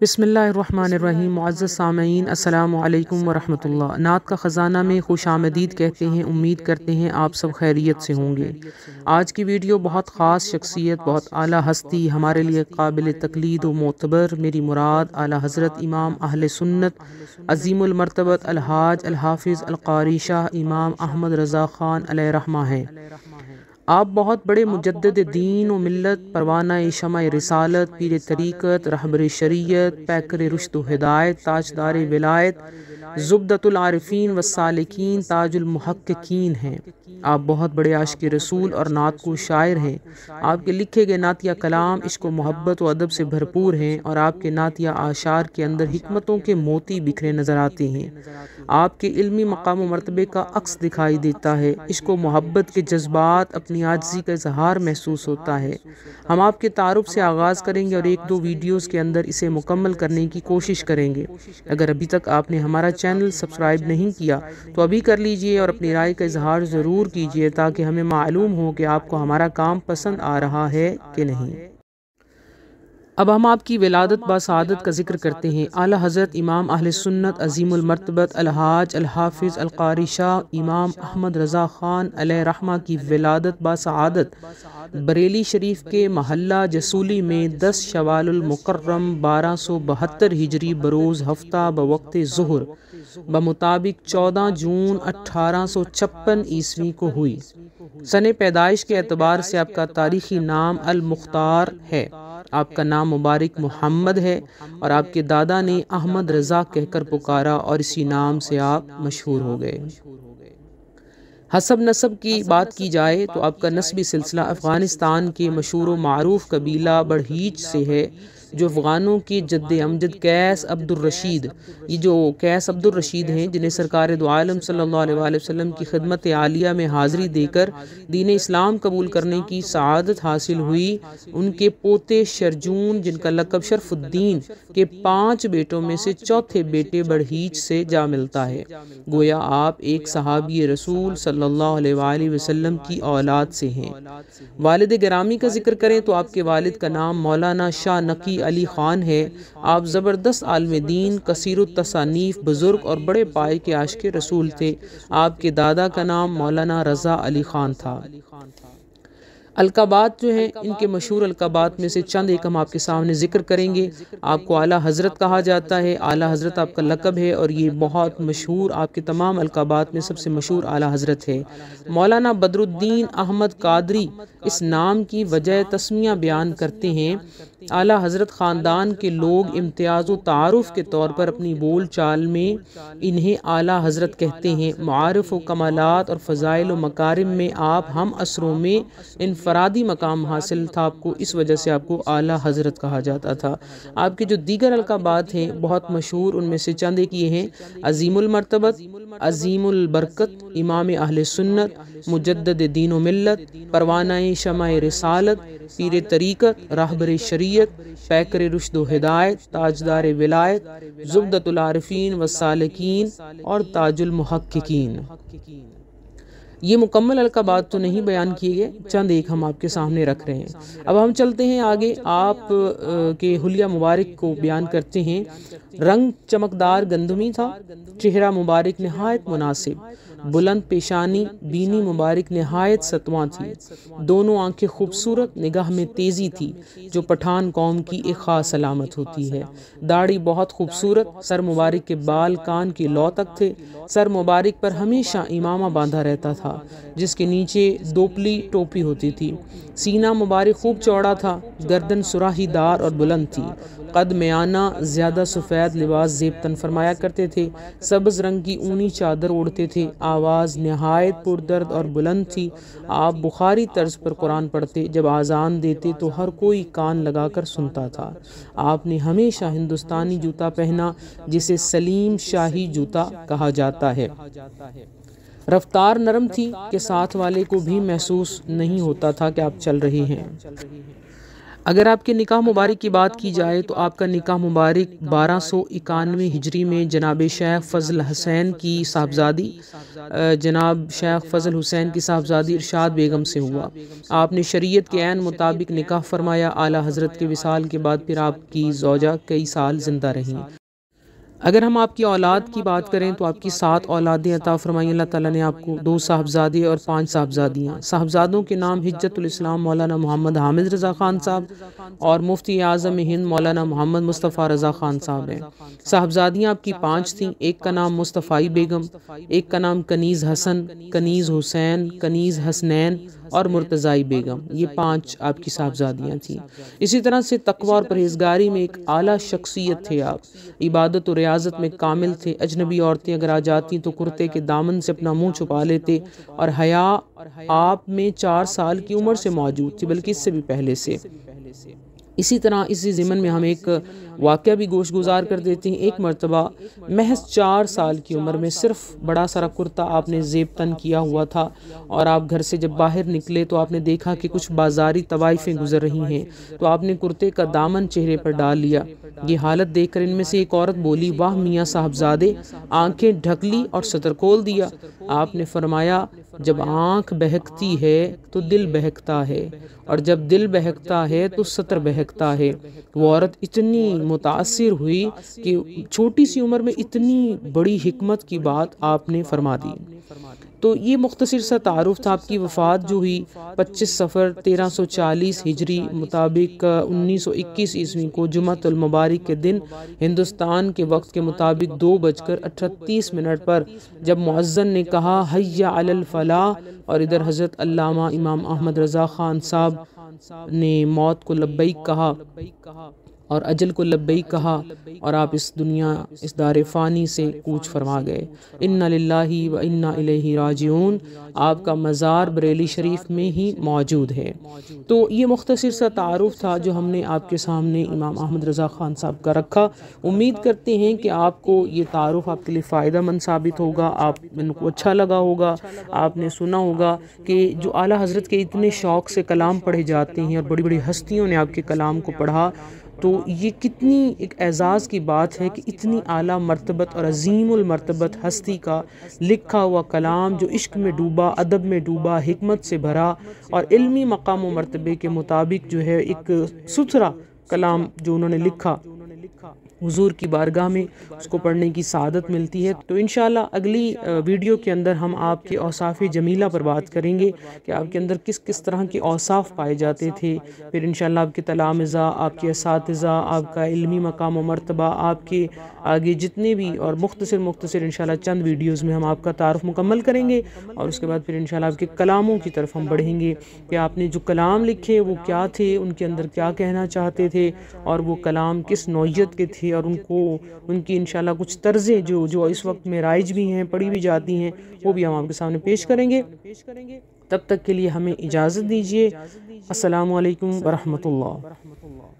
بسم اللہ الرحمن الرحیم۔ معزز سامعین، السلام علیکم ورحمۃ اللہ۔ نعت کا خزانہ میں خوش آمدید کہتے ہیں، امید کرتے ہیں آپ سب خیریت سے ہوں گے۔ آج کی ویڈیو بہت خاص شخصیت، بہت اعلیٰ ہستی، ہمارے لیے قابل تقلید و معتبر، میری مراد اعلیٰ حضرت امام اہل سنت عظیم المرتبت الحاج الحافظ القاری شاہ امام احمد رضا خان علیہ رحمہ ہیں۔ آپ بہت بڑے مجدد دین و ملت، پروانہ شمع رسالت، پیر طریقت، رہبر شریعت، پیکر رشد و ہدایت، تاجدار ولایت، زبدۃ العارفین والسالکین، تاج المحققین ہیں۔ آپ بہت بڑے عاشق رسول اور نعت کو شاعر ہیں۔ آپ کے لکھے گئے نعتیہ کلام عشق و محبت و ادب سے بھرپور ہیں، اور آپ کے نعتیہ اعشار کے اندر حکمتوں کے موتی بکھرے نظر آتے ہیں۔ آپ کے علمی مقام و مرتبے کا عکس دکھائی دیتا ہے، عشق و محبت کے جذبات، اپنی عاجزی کا اظہار محسوس ہوتا ہے۔ ہم آپ کے تعارف سے آغاز کریں گے اور ایک دو ویڈیوز کے اندر اسے مکمل کرنے کی کوشش کریں گے۔ اگر ابھی تک آپ نے ہمارا چینل سبسکرائب نہیں کیا تو ابھی کر لیجئے، اور اپنی رائے کا اظہار ضرور کیجئے تاکہ ہمیں معلوم ہو کہ آپ کو ہمارا کام پسند آ رہا ہے کہ نہیں۔ اب ہم آپ کی ولادت باسعادت کا ذکر کرتے ہیں۔ اعلیٰ حضرت امام اہل سنت عظیم المرتبت الحاج الحافظ القاری شاہ امام احمد رضا خان علیہ رحمہ کی ولادت باسعادت بریلی شریف کے محلہ جسولی میں 10 شوال المکرم 1272 ہجری بروز ہفتہ بوقت ظہر بمطابق 14 جون 1856 عیسوی کو ہوئی۔ سن پیدائش کے اعتبار سے آپ کا تاریخی نام المختار ہے۔ آپ کا نام مبارک محمد ہے، اور آپ کے دادا نے احمد رضا کہہ کر پکارا اور اسی نام سے آپ مشہور ہو گئے۔ حسب نسب کی بات کی جائے تو آپ کا نسبی سلسلہ افغانستان کے مشہور و معروف قبیلہ بڑھیچ سے ہے، جو افغانوں کے جد امجد قیس عبد الرشید، یہ جو قیس عبد الرشید ہیں جنہیں سرکار دو عالم صلی اللہ علیہ وآلہ وسلم کی خدمت عالیہ میں حاضری دے کر دین اسلام قبول کرنے کی سعادت حاصل ہوئی، ان کے پوتے شرجون جن کا لقب شرف الدین کے 5 بیٹوں میں سے چوتھے بیٹے بڑھیچ سے جا ملتا ہے۔ گویا آپ ایک صحابی رسول صلی اللہ علیہ وآلہ وسلم کی اولاد سے ہیں۔ والد گرامی کا ذکر کریں تو آپ کے والد کا نام مولانا شاہ نقی علی خان ہے۔ آپ زبردست عالم دین، کثیر التصانیف، بزرگ اور بڑے پائے کے عاشق رسول تھے۔ آپ کے دادا کا نام مولانا رضا علی خان تھا۔ القابات جو ہیں، ان کے مشہور القابات میں سے چند ایک ہم آپ کے سامنے ذکر کریں گے۔ آپ کو اعلیٰ حضرت کہا جاتا ہے، اعلیٰ حضرت آپ کا لقب ہے، اور یہ بہت مشہور، آپ کے تمام القابات میں سب سے مشہور اعلیٰ حضرت ہے۔ مولانا بدر الدین احمد قادری اس نام کی وجہ تسمیہ بیان کرتے ہیں۔ اعلیٰ حضرت خاندان کے لوگ امتیاز و تعارف کے طور پر اپنی بول چال میں انہیں اعلیٰ حضرت کہتے ہیں۔ معارف و کمالات اور فضائل و مکارم میں آپ ہم عصروں میں انفرادی مقام حاصل تھا، آپ کو اس وجہ سے آپ کو اعلیٰ حضرت کہا جاتا تھا۔ آپ کے جو دیگر القابات ہیں بہت مشہور، ان میں سے چند ایک یہ ہیں: عظیم المرتبت، عظیم البرکت، امام اہل سنت، مجدد دین و ملت، پروانہ شمع رسالت، پیر طریقت، رہبر شریعت، پیکر رشد و ہدایت، تاجدار ولایت، زبدۃ العارفین والسالکین، اور تاج المحققین۔ یہ مکمل القابات تو نہیں بیان کیے گئے، چند ایک ہم آپ کے سامنے رکھ رہے ہیں۔ اب ہم چلتے ہیں آگے، آپ کے حلیہ مبارک کو بیان کرتے ہیں۔ رنگ چمکدار گندمی تھا، چہرہ مبارک نہایت مناسب، بلند پیشانی، بینی مبارک نہایت ستواں تھی، دونوں آنکھیں خوبصورت، نگاہ میں تیزی تھی جو پٹھان قوم کی ایک خاص علامت ہوتی ہے۔ داڑھی بہت خوبصورت، سر مبارک کے بال کان کی لو تک تھے، سر مبارک پر ہمیشہ امامہ باندھا رہتا تھا جس کے نیچے دوپلی ٹوپی ہوتی تھی۔ سینہ مبارک خوب چوڑا تھا، گردن سراہی دار اور بلند تھی، قد میانہ، زیادہ سفید لباس زیب تن فرمایا کرتے تھے، سبز رنگ کی اونی چادر اوڑھتے تھے، آواز نہایت پردرد اور بلند تھی۔ آپ بخاری طرز پر قرآن پڑھتے، جب آذان دیتے تو ہر کوئی کان لگا کر سنتا تھا۔ آپ نے ہمیشہ ہندوستانی جوتا پہنا جسے سلیم شاہی جوتا کہا جاتا ہے۔ رفتار نرم تھی کہ ساتھ والے کو بھی محسوس نہیں ہوتا تھا کہ آپ چل رہے ہیں۔ اگر آپ کے نکاح مبارک کی بات کی جائے تو آپ کا نکاح مبارک 1291 ہجری میں جناب شیخ فضل حسین کی صاحبزادی ارشاد بیگم سے ہوا۔ آپ نے شریعت کے عین مطابق نکاح فرمایا۔ اعلیٰ حضرت کے وصال کے بعد پھر آپ کی زوجہ کئی سال زندہ رہیں۔ اگر ہم آپ کی اولاد کی بات کریں تو آپ کی 7 اولادیں عطا فرمائیں اللہ تعالیٰ نے آپ کو، 2 صاحبزادے اور 5 صاحبزادیاں۔ صاحبزادوں کے نام حجت الاسلام مولانا محمد حامد رضا خان صاحب اور مفتی اعظم ہند مولانا محمد مصطفیٰ رضا خان صاحب ہیں۔ صاحبزادیاں آپ کی 5 تھیں، ایک کا نام مصطفی بیگم، ایک کا نام کنیز حسن، کنیز حسین، کنیز حسنین اور مرتضی بیگم، یہ 5 آپ کی صاحبزادیاں تھیں۔ اسی طرح سے تقوی اور پرہیزگاری میں ایک اعلیٰ شخصیت تھے آپ، عبادت و ریاضت میں کامل تھے۔ اجنبی عورتیں اگر آ جاتی تو کرتے کے دامن سے اپنا منہ چھپا لیتے، اور حیا آپ میں 4 سال کی عمر سے موجود تھی، بلکہ اس سے بھی پہلے سے۔ اسی طرح اسی ضمن میں ہم ایک واقعہ بھی گوش گزار کر دیتے ہیں۔ ایک مرتبہ محض 4 سال کی عمر میں صرف بڑا سارا کرتا آپ نے زیب تن کیا ہوا تھا، اور آپ گھر سے جب باہر نکلے تو آپ نے دیکھا کہ کچھ بازاری طوائفیں گزر رہی ہیں، تو آپ نے کرتے کا دامن چہرے پر ڈال لیا۔ یہ حالت دیکھ کر ان میں سے ایک عورت بولی، واہ میاں صاحبزادے، آنکھیں ڈھک لی اور سطر کھول دیا۔ آپ نے فرمایا، جب آنکھ بہکتی ہے تو دل بہکتا ہے، اور جب دل بہکتا ہے تو سطر بہکتا ہے۔ وہ عورت اتنی متاثر ہوئی کہ چھوٹی سی عمر میں اتنی بڑی حکمت کی بات آپ نے فرما دی۔ تو یہ مختصر سا تعارف تھا۔ آپ کی وفات جو ہوئی 25 صفر 1340 ہجری مطابق 1921 عیسوی کو جمعۃ المبارک کے دن ہندوستان کے وقت کے مطابق 2:38 پر جب مؤذن نے کہا حی علی الفلاح، اور ادھر حضرت علامہ امام احمد رضا خان صاحب نے موت کو لبیک کہا اور اجل کو لبیک کہا، اور آپ اس دنیا، اس دار فانی سے کوچ فرما گئے۔ انا للہ و انا الیہ راجعون۔ آپ کا مزار بریلی شریف میں ہی موجود ہے۔ تو یہ مختصر سا تعارف تھا جو ہم نے آپ کے سامنے امام احمد رضا خان صاحب کا رکھا۔ امید کرتے ہیں کہ آپ کو یہ تعارف آپ کے لیے فائدہ مند ثابت ہوگا، آپ کو اچھا لگا ہوگا۔ آپ نے سنا ہوگا کہ جو اعلیٰ حضرت کے اتنے شوق سے کلام پڑھے جاتے ہیں، اور بڑی بڑی ہستیوں نے آپ کے کلام کو پڑھا، تو یہ کتنی ایک اعزاز کی بات ہے کہ اتنی اعلیٰ مرتبت اور عظیم المرتبت ہستی کا لکھا ہوا کلام جو عشق میں ڈوبا، ادب میں ڈوبا، حکمت سے بھرا، اور علمی مقام و مرتبے کے مطابق جو ہے ایک ستھرا کلام جو انہوں نے لکھا، حضور کی بارگاہ میں اس کو پڑھنے کی سعادت ملتی ہے۔ تو انشاءاللہ اگلی ویڈیو کے اندر ہم آپ کے اوصاف جمیلہ پر بات کریں گے کہ آپ کے اندر کس کس طرح کے اوصاف پائے جاتے تھے۔ پھر انشاءاللہ آپ کے تلامذہ، آپ کے اساتذہ، آپ کا علمی مقام و مرتبہ، آپ کے آگے جتنے بھی، اور مختصر انشاءاللہ چند ویڈیوز میں ہم آپ کا تعارف مکمل کریں گے، اور اس کے بعد پھر انشاءاللہ آپ کے کلاموں کی طرف ہم بڑھیں گے کہ آپ نے جو کلام لکھے وہ کیا تھے، ان کے اندر کیا کہنا چاہتے تھے، اور وہ کلام کس نوعیت کے تھے، اور ان کی انشاءاللہ کچھ طرزیں جو اس وقت میں رائج بھی ہیں، پڑھی بھی جاتی ہیں، وہ بھی ہم آپ کے سامنے پیش کریں گے۔ تب تک کے لیے ہمیں اجازت دیجیے۔ السلام علیکم ورحمۃ اللہ۔